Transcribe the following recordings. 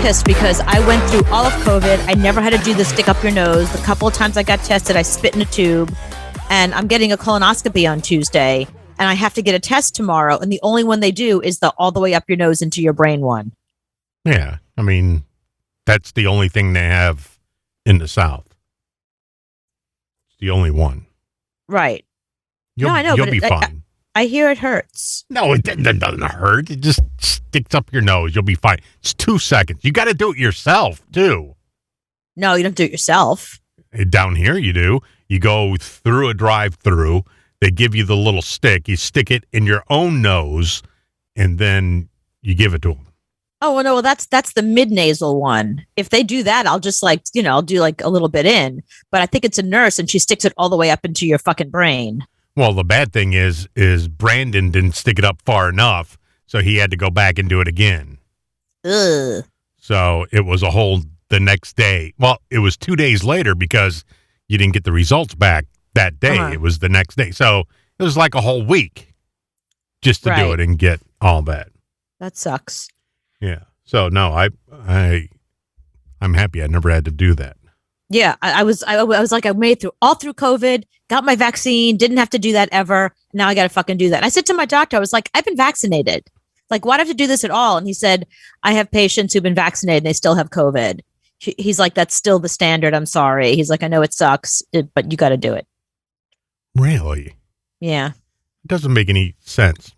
pissed because I went through all of COVID. I never had to do the stick up your nose. The couple of times I got tested, I spit in a tube, and I'm getting a colonoscopy on Tuesday, and I have to get a test tomorrow. And the only one they do is the all the way up your nose into your brain one. Yeah, I mean, that's the only thing they have in the South. It's the only one. Right. No, I know. You'll be fine. I hear it hurts. No, it doesn't hurt. It just sticks up your nose. You'll be fine. It's 2 seconds. You got to do it yourself, too. No, you don't do it yourself. Down here, you do. You go through a drive-through. They give you the little stick. You stick it in your own nose, and then you give it to them. Oh, well, no, well, that's the mid-nasal one. If they do that, I'll just I'll do like a little bit in. But I think it's a nurse, and she sticks it all the way up into your fucking brain. Well, the bad thing is Brandon didn't stick it up far enough, so he had to go back and do it again. Ugh. So it was the next day. Well, it was 2 days later because you didn't get the results back that day. Uh-huh. It was the next day. So it was like a whole week just to do it and get all that. That sucks. Yeah. So no, I'm happy I never had to do that. Yeah, I was like, I made it through COVID, got my vaccine, didn't have to do that ever. Now I got to fucking do that. And I said to my doctor, I was like, I've been vaccinated. Like, why do I have to do this at all? And he said, I have patients who've been vaccinated and they still have COVID. He's like, that's still the standard. I'm sorry. He's like, I know it sucks, but you got to do it. Really? Yeah. It doesn't make any sense.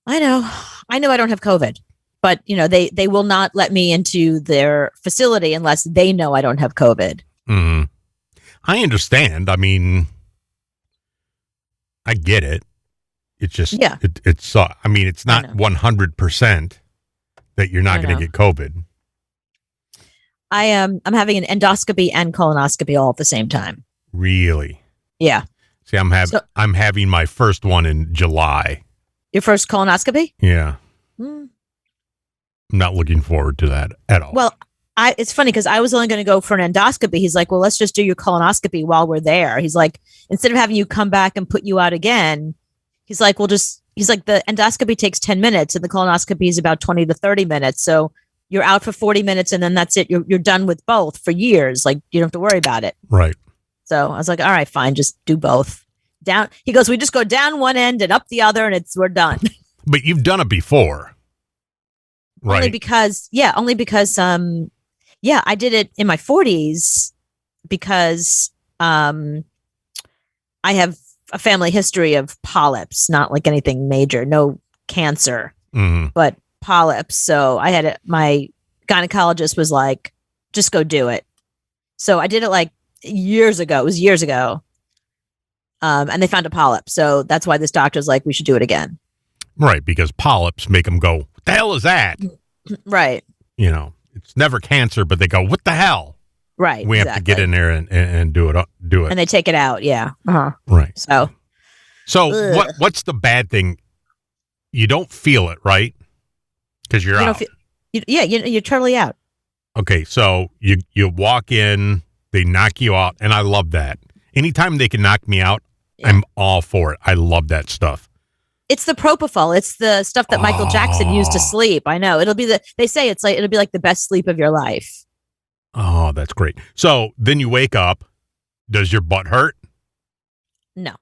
I know I don't have COVID. But, they will not let me into their facility unless they know I don't have COVID. Mm-hmm. I understand. I mean, I get it. It's just, it's not 100% that you're not going to get COVID. I'm having an endoscopy and colonoscopy all at the same time. Really? Yeah. See, I'm having my first one in July. Your first colonoscopy? Yeah. I'm not looking forward to that at all. Well, it's funny because I was only going to go for an endoscopy. He's like, well, let's just do your colonoscopy while we're there. He's like, instead of having you come back and put you out again, he's like, the endoscopy takes 10 minutes and the colonoscopy is about 20 to 30 minutes. So you're out for 40 minutes and then that's it. You're done with both for years. Like, you don't have to worry about it. Right. So I was like, all right, fine. Just do both. Down. He goes, we just go down one end and up the other and we're done. But you've done it before. Right. Only because I did it in my 40s because I have a family history of polyps, not like anything major, no cancer, but polyps. So I had my gynecologist was like, just go do it. So I did it like years ago. It was years ago. And they found a polyp. So that's why this doctor's like, we should do it again. Right. Because polyps make them go, what the hell is that? Right. It's never cancer, but they go, what the hell? Right. We have to get in there and do it. And they take it out. Yeah. Uh-huh. Right. So what's the bad thing? You don't feel it, right? Because you're out. You're totally out. Okay. So you walk in, they knock you out. And I love that. Anytime they can knock me out, I'm all for it. I love that stuff. It's the propofol. It's the stuff that Michael Jackson used to sleep. I know. It'll be it'll be like the best sleep of your life. Oh, that's great. So then you wake up. Does your butt hurt? No,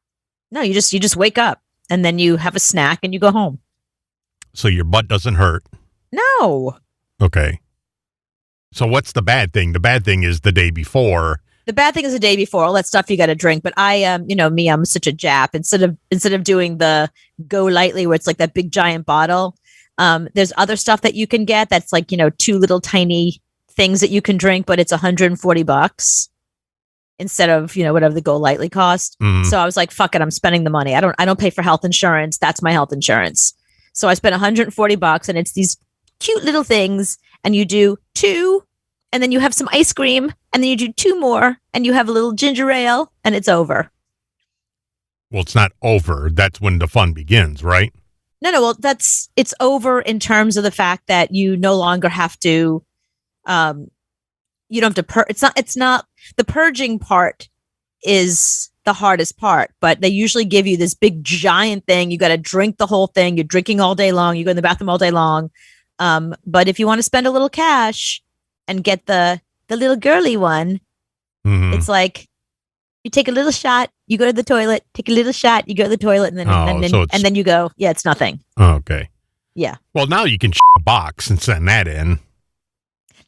you just wake up and then you have a snack and you go home. So your butt doesn't hurt? No. Okay. So what's the bad thing? The bad thing is the day before. The bad thing is the day before, all that stuff you got to drink. But I I'm such a Jap. Instead of doing the Go Lightly where it's like that big giant bottle, there's other stuff that you can get that's like, two little tiny things that you can drink, but it's $140 instead of, whatever the Go Lightly cost. So I was like, fuck it, I'm spending the money. I don't pay for health insurance. That's my health insurance. So I spent $140 and it's these cute little things and you do two. And then you have some ice cream, and then you do two more, and you have a little ginger ale, and it's over. Well, it's not over. That's when the fun begins, right? No. Well, it's over in terms of the fact that you no longer have to. You don't have to It's not the purging part is the hardest part, but they usually give you this big giant thing. You got to drink the whole thing. You're drinking all day long. You go in the bathroom all day long. But if you want to spend a little cash and get the little girly one, Mhm. it's like you take a little shot, you go to the toilet, take a little shot, you go to the toilet, and then so it's- and then you go, yeah, it's nothing. Okay. Yeah. Well, now you can a box and send that in.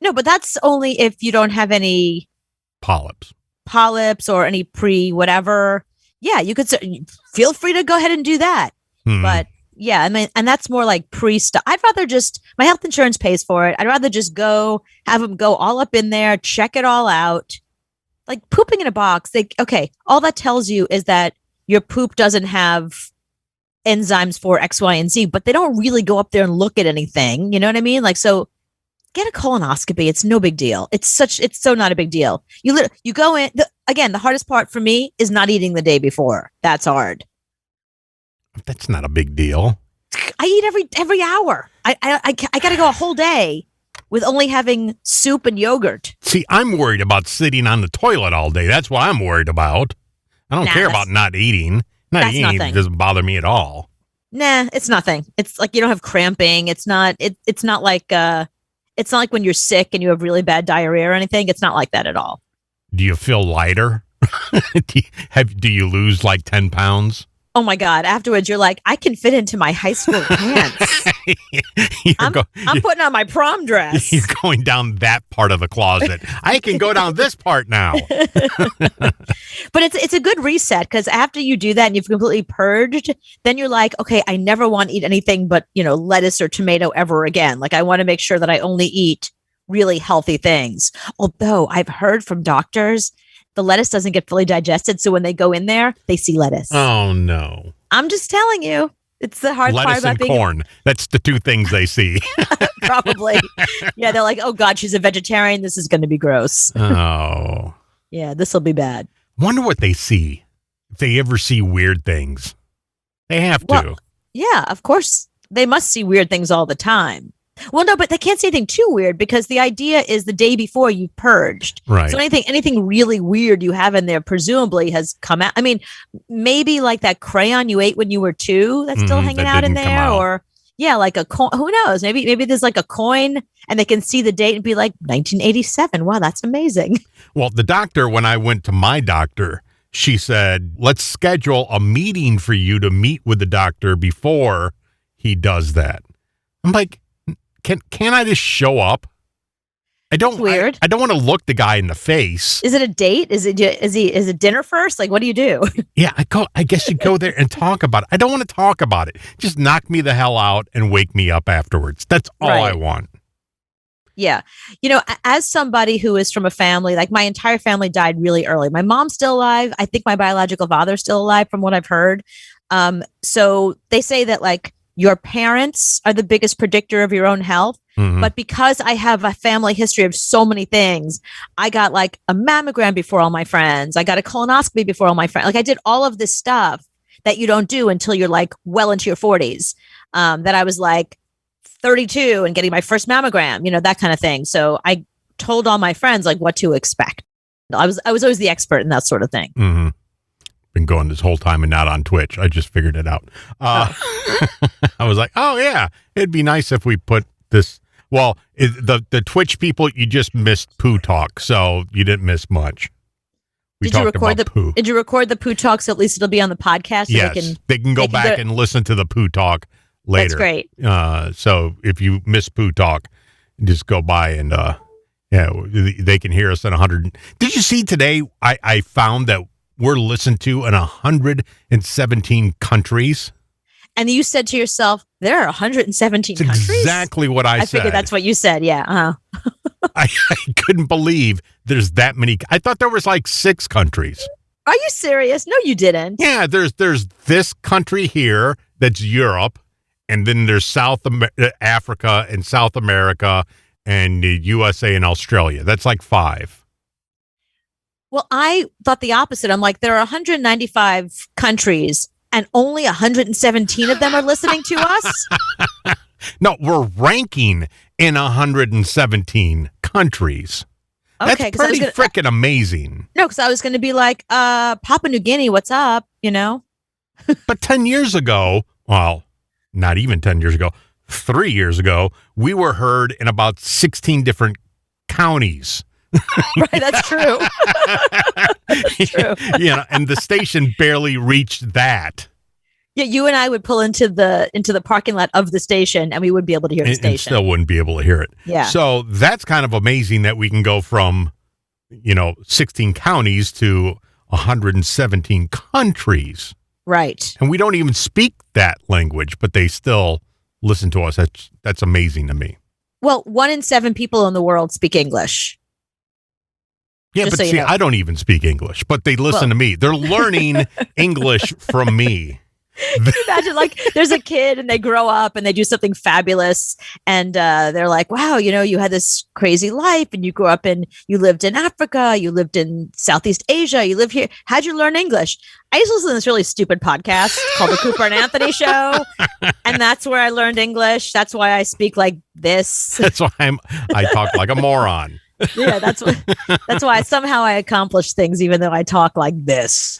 No, but that's only if you don't have any Polyps. or any whatever. Yeah, you could feel free to go ahead and do that. Mhm. But yeah, I mean, and that's more like stuff. I'd rather just, my health insurance pays for it. I'd rather just have them go all up in there, check it all out. Like pooping in a box, okay, all that tells you is that your poop doesn't have enzymes for X, Y, and Z, but they don't really go up there and look at anything. You know what I mean? Like, so get a colonoscopy. It's no big deal. It's so not a big deal. You go in, again, the hardest part for me is not eating the day before. That's hard. That's not a big deal. I eat every hour. I got to go a whole day with only having soup and yogurt. See, I'm worried about sitting on the toilet all day. That's what I'm worried about. I don't care about not eating. Not that's eating nothing. doesn't bother me at all. Nah, it's nothing. It's like you don't have cramping. It's not like when you're sick and you have really bad diarrhea or anything. It's not like that at all. Do you feel lighter? Do you lose like 10 pounds? Oh my God. Afterwards, you're like, I can fit into my high school pants. I'm putting on my prom dress. You're going down that part of the closet. I can go down this part now. But it's a good reset because after you do that and you've completely purged, then you're like, okay, I never want to eat anything but, lettuce or tomato ever again. Like I want to make sure that I only eat really healthy things. Although I've heard from doctors, the lettuce doesn't get fully digested. So when they go in there, they see lettuce. Oh, no. I'm just telling you. It's the hard part lettuce about and being corn. That's the two things they see. probably. Yeah, they're like, oh God, she's a vegetarian. This is going to be gross. Oh. Yeah, this will be bad. Wonder what they see. If they ever see weird things. They have to. Well, yeah, of course. They must see weird things all the time. Well, no, but they can't see anything too weird because the idea is the day before you've purged. Right. So anything really weird you have in there presumably has come out. I mean, maybe like that crayon you ate when you were 2 that's still hanging that out in didn't come there. out. Or yeah, like a coin. Who knows? Maybe there's like a coin and they can see the date and be like 1987. Wow, that's amazing. Well, the doctor, when I went to my doctor, she said, let's schedule a meeting for you to meet with the doctor before he does that. I'm like, can I just show up? I don't. Weird. I don't want to look the guy in the face. Is it a date? Is it dinner first? Like, what do you do? Yeah, I guess you go there and talk about it. I don't want to talk about it. Just knock me the hell out and wake me up afterwards. That's all I Right. want. Yeah. As somebody who is from a family, like my entire family died really early. My mom's still alive. I think my biological father's still alive from what I've heard. So they say that like your parents are the biggest predictor of your own health. Mhm. But because I have a family history of so many things, I got like a mammogram before all my friends. I got a colonoscopy before all my friends. Like I did all of this stuff that you don't do until you're like well into your 40s. That I was like 32 and getting my first mammogram, that kind of thing. So I told all my friends like what to expect. I was always the expert in that sort of thing. Mm-hmm. Been going this whole time and not on Twitch. I just figured it out. I was like, oh yeah, it'd be nice if we put this. Well, the Twitch people, you just missed poo talk, so you didn't miss much. We Did you talked record about poo. Did you record the poo talk so at least it'll be on the podcast? So Yes, they can go back and listen to the poo talk later. That's great. So if you miss poo talk, just go by and they can hear us at 100. Did you see today? I found that we're listened to in 117 countries. And you said to yourself, there are 117 That's countries. Exactly what I said. I figured that's what you said. Yeah. Uh-huh. I couldn't believe there's that many. I thought there was like 6 countries. Are you serious? No, you didn't. Yeah, there's this country here that's Europe, and then there's Africa and South America and the USA and Australia. That's like 5. Well, I thought the opposite. I'm like, there are 195 countries and only 117 of them are listening to us. No, we're ranking in 117 countries. Okay, That's pretty freaking amazing. No, because I was going to be like, Papua New Guinea, what's up? But 10 years ago, well, not even 10 years ago, 3 years ago, we were heard in about 16 different counties. Right, that's true. That's true. And the station barely reached that. Yeah, you and I would pull into the parking lot of the station, and we would be able to hear the station. And still wouldn't be able to hear it. Yeah. So that's kind of amazing that we can go from, 16 counties to 117 countries. Right. And we don't even speak that language, but they still listen to us. That's amazing to me. Well, 1 in 7 people in the world speak English. Yeah, Just but so see, you know. I don't even speak English, but they listen to me. They're learning English from me. Can you imagine, like, there's a kid and they grow up and they do something fabulous, and they're like, wow, you had this crazy life, and you grew up you lived in Africa, you lived in Southeast Asia, you live here. How'd you learn English? I used to listen to this really stupid podcast called The Cooper and Anthony Show, and that's where I learned English. That's why I speak like this. That's why I talk like a moron. Yeah, that's why somehow I accomplish things, even though I talk like this.